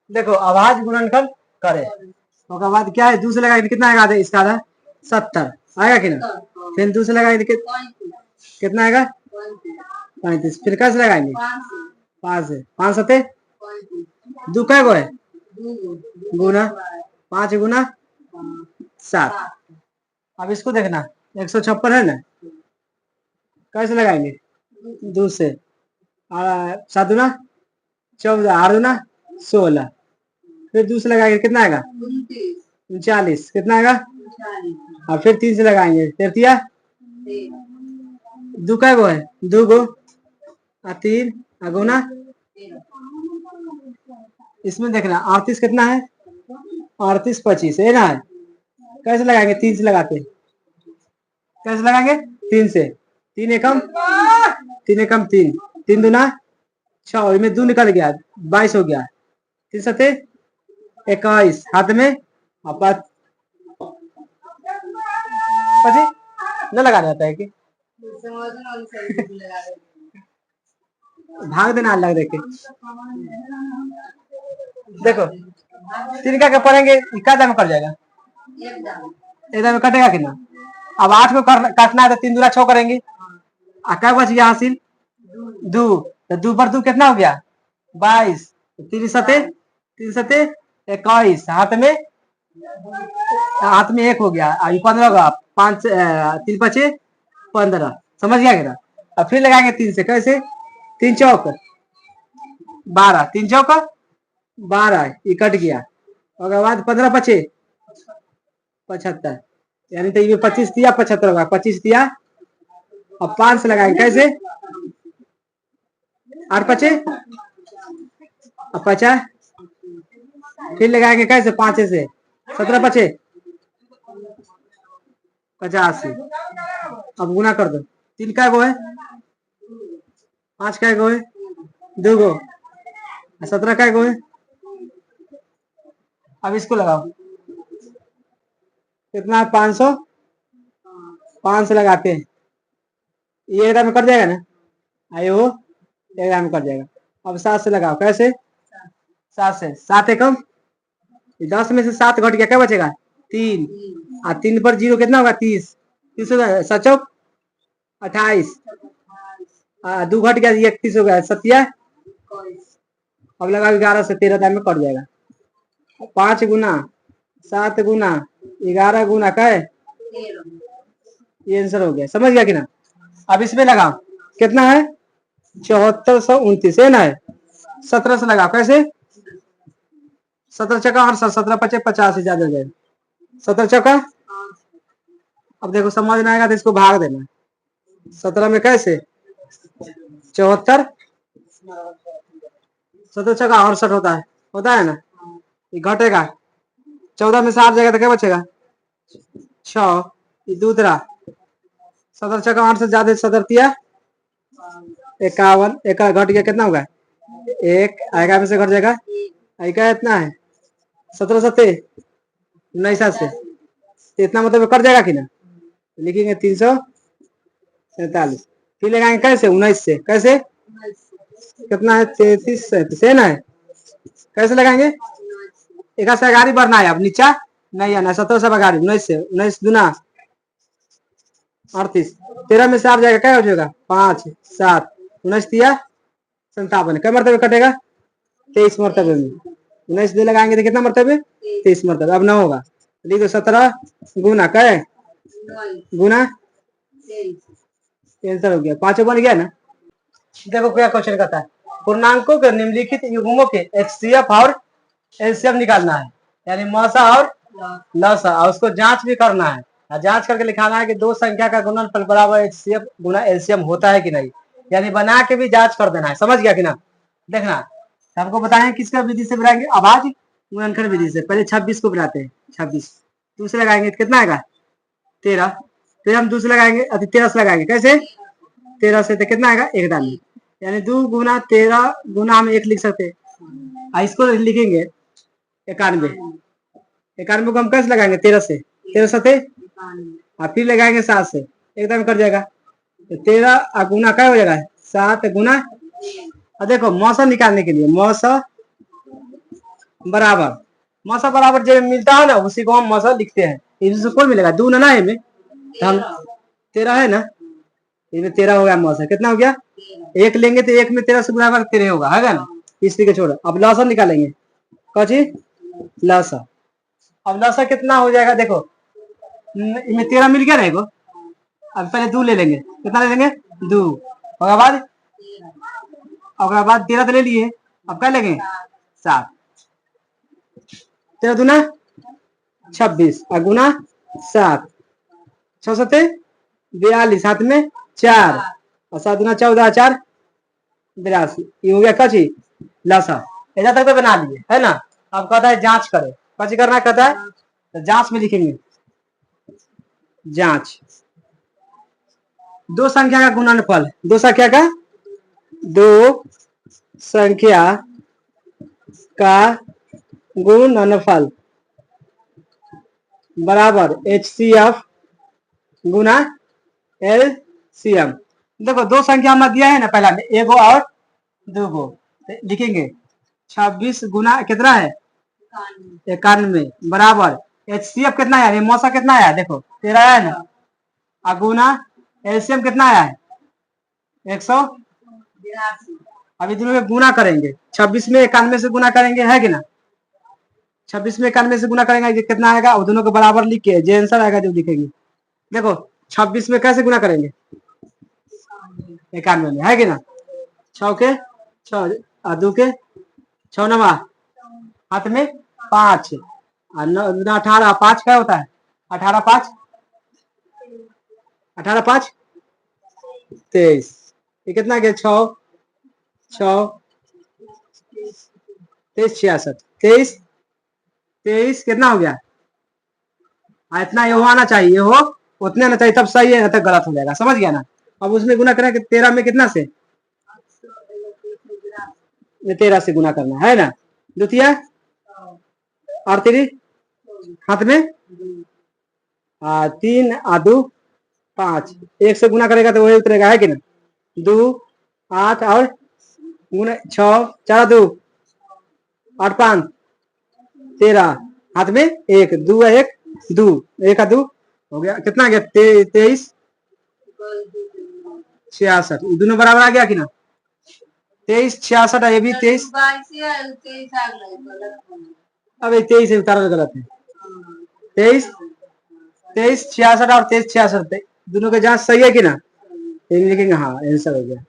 देखो आवाज गुणनखंड करे, उसके बाद क्या है, दूसरे लगाएंगे कितना आएगा, आधे इसका आधा 70 आएगा कि ना। फिर दूसरे लगाएंगे कितना आएगा 35। फिर कैसे लगाएंगे 5 से 5 सते दो कै गो है गुना 5 गुना 7। अब इसको देखना 156 है ना, कैसे लगाएंगे 2 से 7 दूना 14 8 दूना 16। फिर दूसरे लगाएंगे कितना आएगा 39। कितना आएगा, और फिर 3 से लगाएंगे 33 दो कै गो है 2 गो 3 गुना। इसमें देखना 38 कितना है 38 25 है ना है। कैसे लगाएंगे 3 से लगाते, कैसे लगाएंगे 3 से 3 एकम 3 एकम 3 3 दूना 6, इनमें 2 निकल गया 22 हो गया। 3 सते 21 हाथ में पची न लगाना आता है कि भाग देना अलग देखे। देखो 3 का पढ़ेंगे क्या दाम कर जाएगा, एकदम में कटेगा कि ना। अब 8 को काटना है तो 3 दूना 6 करेंगे, क्या बच गया हासिल 2, तो 2 पर 2 कितना हो गया 22। 3 सते 21 हाथ में 1 हो गया, 15 होगा 5 3 5 15। समझ गया क्या। अब फिर लगाएंगे 3 से, कैसे 3 चौक 12 3 चौक 12 ये कट गया। उसके बाद 15 5 75, यानी तो ये 25 दिया 75 होगा 25 दिया। अब 5 से लगाएंगे कैसे 8 5 50। फिर लगाएंगे कैसे 5 से 17 5 85। अब गुना कर दो 3 का गो है 5 का गो है 2 गो 17 का गो है। अब इसको लगाओ कितना 500 5 से लगाते हैं, ये एकदम में कट जाएगा ना, आयो एकदम में कट जाएगा। अब 7 से लगाओ कैसे 7 से 7 एकम 10 में से 7 घट गया क्या बचेगा 3, और 3 पर 0 कितना होगा 30 30 होगा 7 चौक 28, 2 घट गया 31 हो गया 7। अब लगा 11 से 13 टाइम में कट जाएगा। 5 गुना 7 गुना 11 गुना कै ये आंसर हो गया। समझ गया कि ना। अब इसमें लगाओ कितना है 7429 है ना है। 17 से लगाओ कैसे 17 चौका और 17 पचे 50 से ज्यादा जाए 17 चौका। अब देखो समझ में आएगा तो इसको भाग देना 17 में कैसे 74 17 चौका 68 होता है ना, ये घटेगा 14 में से 8 जाएगा तो क्या बचेगा 6, ये दूसरा 17 चौका 8 से ज्यादा 17 तिया 51 एक घट गया कितना होगा 1 आएगा में से घट जाएगा क्या इतना है 17 सत्ते 19 से तो इतना मतलब कट जाएगा कि ना, लिखेंगे 347। फिर लगाएंगे कैसे 19 से कैसे कितना है 33 है ना है। कैसे लगाएंगे एक से गाड़ी बढ़ना है, अब नीचा नहीं आना 17 से गाड़ी 19 से 19 दूना 38 13 में से 8 जाएगा क्या हो जाएगा 5 7 19 दिया 57 क्या मरतबे कटेगा 23 मरतबे में 19 दे लगाएंगे तो कितना मरतबे 23 मरतबे। अब ना होगा लिखो 17 गुना क्या गुना आंसर हो गया 5 बन गया ना। देखो क्या क्वेश्चन कहता है पूर्णांकों के निम्नलिखित युग्मों के एचसीएफ और एलसीएम निकालना है, यानी मौसा और लसा, और उसको जांच भी करना है और जांच करके लिखाना है कि दो संख्या का गुणनफल बराबर एचसीएफ गुना एलसीएम होता है कि नहीं, यानी बना के भी जांच कर देना है। समझ गया कि ना। देखना हमको बताएं किसका विधि से बनाएंगे आवाज गुणनखंड विधि से। पहले 26 को बनाते हैं 26 दूसरे लगाएंगे कितना आएगा 13, फिर हम दूसरे लगाएंगे 13 से लगाएंगे कैसे 13 से तो कितना आएगा 91, यानी 2 गुना 13 गुना हम 1 लिख सकते हैं। इसको लिखेंगे 91 91 को हम कैसे लगाएंगे 13 से 13 सते फिर लगाएंगे 7 से एकदम कर जाएगा तो 13 गुना क्या हो जाएगा 7 गुना। और देखो मौसम निकालने के लिए मौसम बराबर मौसा बराबर जो मिलता है ना उसी को हम मौसा लिखते हैं। इसमें कौन मिलेगा 2 ना है में तो हम 13 है ना, इसमें 13 हो गया मौसा। कितना हो गया 1 लेंगे तो 1 में 13 से गुणा कर 13 होगा है ना। इसी के छोड़ो अब लौसा निकालेंगे कौची लौसा। अब लौसा कितना हो जाएगा देखो इनमें 13 मिल गया रहेगा। अब पहले 2 ले लेंगे कितना ले लेंगे 2 और बाद 13 तो ले लिए अब क्या लेंगे 7 13 दूना 26 और गुना 7 6 सत्ते 42 साथ में 4 और 7 दूना 14 4 82 ये हो गया कची लसा। ऐसा तक तो बना लिए है ना। अब कहता है जांच करें कची करना कहता है तो जांच में लिखेंगे जांच दो संख्या का गुणनफल दो संख्या का गुणनफल बराबर HCF गुना LCM। देखो दो संख्या हमें दिया है ना पहला में एगो और दो गो लिखेंगे 26 गुना कितना है 91 बराबर HCF कितना है मौसा कितना आया देखो 13 आया ना और गुना LCM कितना आया है 182। अभी दोनों में गुना करेंगे 26 में 91 से गुना करेंगे है कि ना 26 में 91 से गुना करेंगे कितना आएगा वो दोनों को बराबर लिख के जो आंसर आएगा जो लिखेंगे। देखो 26 में कैसे गुना करेंगे 91 में है कि ना 6 के 6 2 के 6 नवा हाथ में 5 और 18 5 क्या होता है 18 5 23 ये कितना गया 6 6 23 66 23 कितना हो गया इतना ये हो आना चाहिए हो उतने आना चाहिए तब सही है तब गलत हो जाएगा समझ गया ना। अब उसमें गुना करें कि 13 में कितना से 13 से गुना करना है ना द्वितीय और 3 हाथ में 3 और 2 5 1 से गुना करेगा तो वही उतरेगा है कि ना 2 8 और गुना 6 4 2 8 5 13 हाथ में 1 2 1 2 1 2 हो गया कितना गया 23 66 दोनों बराबर आ गया कि ना 23 66 ये भी 23 अब 23 उतारा गलत है 23 66 और 23 66 दोनों के जांच सही है कि ना लिखेंगे हाँ आंसर हो गया।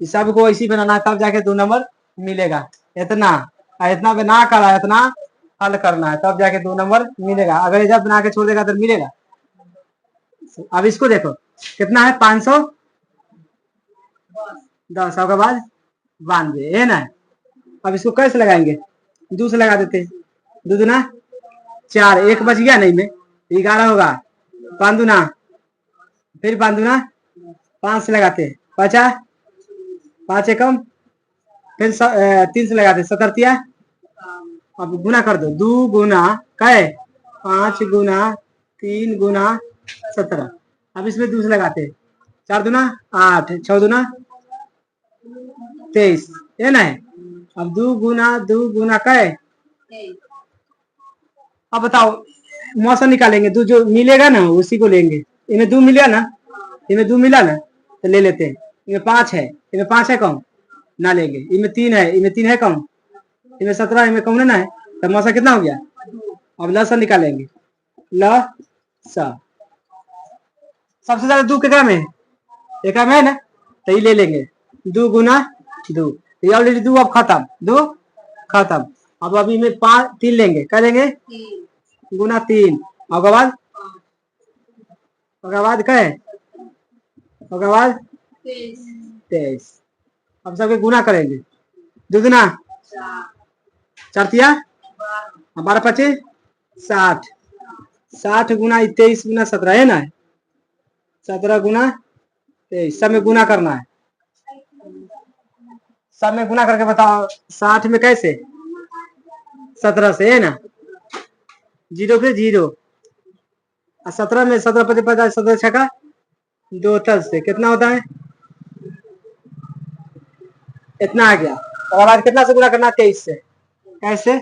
इस सब को ऐसी बनाना तब जाके 2 नंबर मिलेगा। इतना इतना बना कर इतना हल करना है तब जाके 2 नंबर मिलेगा। अगर जब बना के छोड़ देगा तो मिलेगा। अब इसको देखो कितना है 510 के बाद 92 है ना। अब इसको कैसे लगाएंगे 2 से लगा देते 2 दूना 4 1 बच गया नहीं में 11 होगा 5 दूना फिर 5 दूना 5 से लगाते 50 5 एकम फिर 3 से लगाते 17 अब गुना कर दो 2 गुना कै 5 गुना 3 गुना 17 अब इसमें 2 से लगाते 4 दूना 8 6 दूना 23 है ना। अब 2 गुना कै अब बताओ मौसम निकालेंगे 2 जो मिलेगा ना उसी को लेंगे। इनमें 2 मिला ना इनमें 2 मिला ना तो ले लेते हैं। इनमें 5 है इनमें 5 है कम ना लेंगे। इनमें 3 है इनमें 3 है कम इनमें 17 इनमें कम लेना है तो मौसा कितना हो गया। अब लसा निकालेंगे लसा सबसे ज्यादा 2 कितना में एक में है ना तो ये ले लेंगे 2 गुना 2 ये ऑलरेडी 2 अब खत्म 2 खत्म। अब अभी में 5 3 लेंगे क्या लेंगे गुना 3 उसके बाद क्या है उसके बाद 23 अब सबके गुना करेंगे 2 गुना 4 तिया 12 25 60 60 गुना 23 गुना 17 है ना 17 गुना 23 सब में गुना करना है। सब में गुना करके बताओ 60 में कैसे 17 से है ना 0 पे 0 और 17 में 17 25 50 17 छका 2 तल से कितना होता है इतना आ गया। और आज कितना से गुना करना 23 से कैसे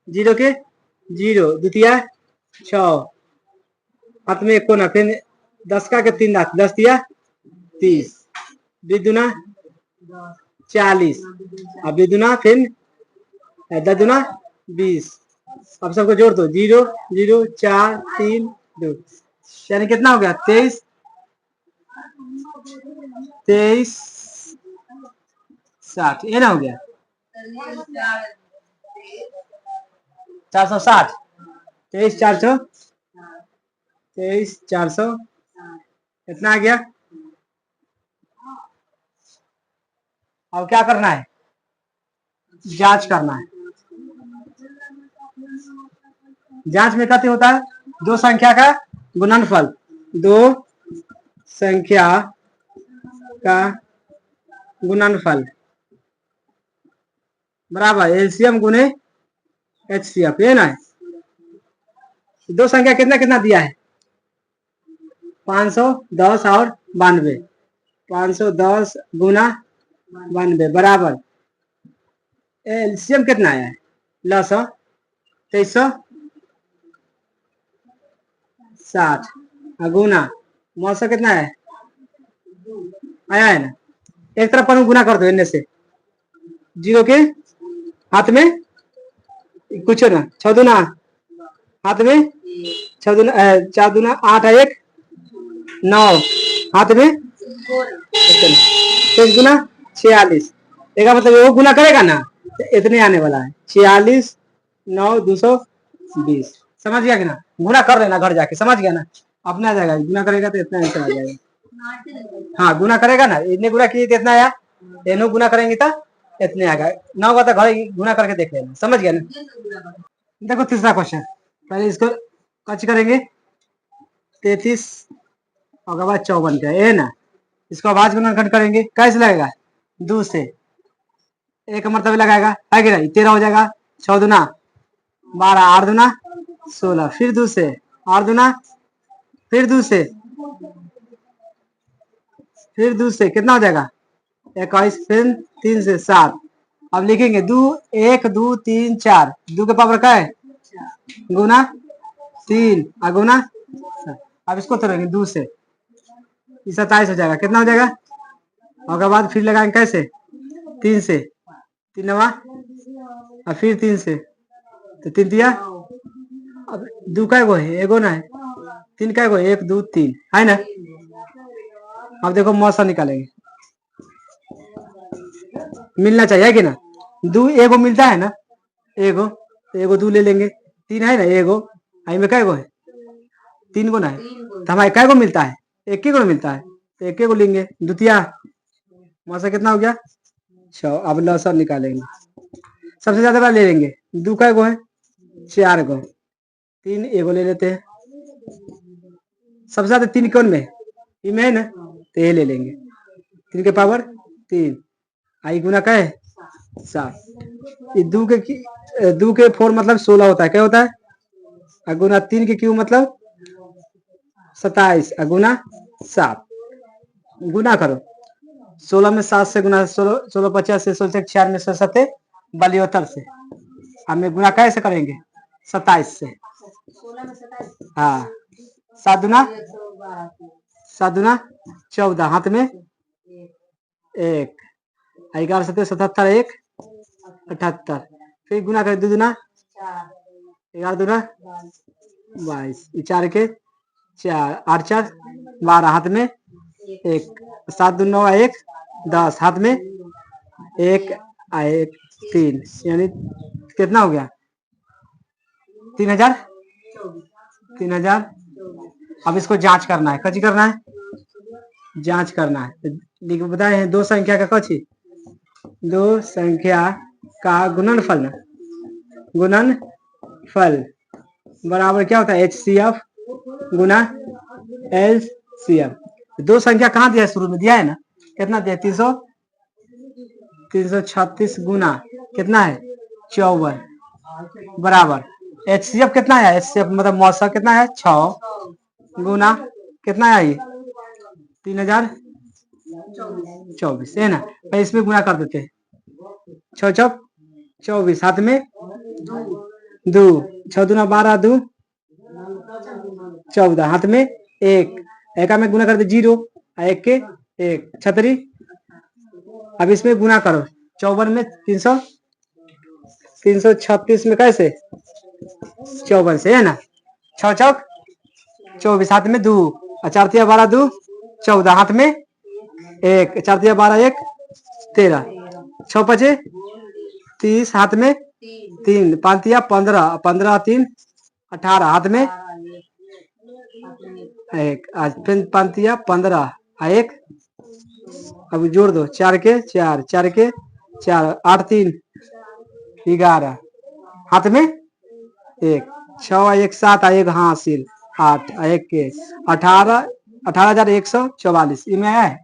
जीरो के जीरो, द्वितीय 6, हाथ में एक कोना, फिर 10 का के 3 दांत, 10 दिया 30, 20 दूना 40, अब 20 दूना फिर 10 दूना 20। अब सबको जोड़ दो, 0 0 4 3 2, यानी कितना हो गया 23 23 60, ये ना हो गया 460, 23 400, 23 400, इतना आ गया। अब क्या करना है, जांच करना है। जांच में कहते होता है दो संख्या का गुणनफल, दो संख्या का गुणनफल बराबर एलसीएम गुने एचसीएफ, ये ना है। दो संख्या कितना कितना दिया है, 510 और 92, 510 गुना 92 बराबर एलसीएम कितना आया है, लसा 2360 गुना मौसा कितना है आया है ना। एक तरफ पर गुना कर दो, इनमें से 0 के हाथ में कुछ ना, 6 दूना हाथ में 6 दूना 4 दूना 8 है 1 9, हाथ में 1 गुना 46, एक मतलब वो गुना करेगा ना तो इतने आने वाला है 46 9 220, समझ गया कि ना। गुना कर लेना घर जाके, समझ गया ना, अपने आ जाएगा, गुना करेगा तो इतना आंसर आ जाएगा। हाँ गुना करेगा ना, इतने गुना किए तो इतना आया, इनो गुना करेंगे तो इतने आ गए, 9 का तो घर गुना करके देख लेना, समझ गया ना। देखो तीसरा क्वेश्चन, पहले इसको कच करेंगे 33 और बाद 54 का है ना, इसको आवाज गुणनखंड करेंगे, कैसे लगेगा 2 से, एक मरतबे लगाएगा है कि नहीं, 13 हो जाएगा, 6 दूना 12, 8 दूना 16, फिर 2 से 8 दूना, फिर 2 से, फिर 2 से कितना हो जाएगा 21, फिर 3 से 7, अब लिखेंगे 2 1 2 3 4, 2 के पावर क्या है गुना 3 गुना, अब इसको तोड़ेंगे 2 से, 27 हो जाएगा, कितना हो जाएगा, और बाद फिर लगाएंगे कैसे 3 से, 3 नवा और फिर 3 से, तो 3 दिया, अब 2 का गो है एगो ना है, 3 का गो 1 2 3 है ना। अब देखो मौसा निकालेंगे, मिलना चाहिए कि ना, 2 एगो मिलता है ना, एगो तो एगो 2 ले लेंगे, 3 है ना एगो, आई में कै गो है 3 गो ना है, तो हमारे कै गो मिलता है, एक ही गो मिलता है, तो एक गो लेंगे, द्वितीय मौसा कितना हो गया 6, अब लौसा निकालेंगे, सबसे ज्यादा ले लेंगे 2 कै गो है 4 गो, 3 एगो ले लेते हैं, सबसे ज्यादा 3 कौन में में है ना, तो ये ले लेंगे, 3 के पावर 3, आई गुना का है 7, ये 2 के 4 मतलब 16 होता है, क्या होता है गुना 3 के क्यू मतलब 27, गुना 7, गुना करो 16 में 7 से गुना 16 16 50 से 16 4 में 7 72 से, हमें गुना कैसे करेंगे 27 से, हाँ 7 दूना 14, हाथ में 1, 11 7 77 1 78, फिर गुना करें 2 दूना 11 दूना 22, 4 के 4 8 4 12, हाथ में 1, 7 2 9 1 10, हाथ में 1 1 3, यानी कितना हो गया 3000 3000। अब इसको जांच करना है, कची करना है जांच करना है, लिख बताए हैं दो संख्या का कची, दो संख्या का गुणनफल ना, गुणनफल बराबर क्या होता है HCF गुना LCM। दो संख्या कहाँ दिया है, शुरू में दिया है ना, कितना दिया 336 गुना कितना है 54 बराबर HCF कितना है, HCF मतलब मौसा कितना है 6 गुना कितना है ये 3024 है ना, तो इसमें गुना कर देते हैं 6 चौक 24, हाथ में दो, 6 दूना 12, 2 14, हाथ में एक, एका में गुना कर दे 0, एक के एक, छतरी। अब इसमें गुना करो, 54 में 300, 336 में कैसे 54 से है ना, 6 चौक 24, हाथ में 2, 4 तिया 12, 2 14, हाथ में एक, 4 तिया 12, 1 13, 6 5 30, हाथ में 3, 5 तिया 15, 15 3 18, हाथ में एक, आज फिर 5 तिया 15, 1 अब जोड़ दो, 4 के 4, 4 के 4, 8 3 11, हाथ में एक, 6 1 7, 1 हासिल 8, 1 के 18, 18,144 इनमें है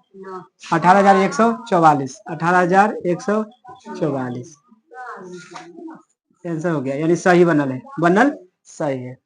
18,144, 18,144 आंसर हो गया, यानी सही बनल है, बनल सही है।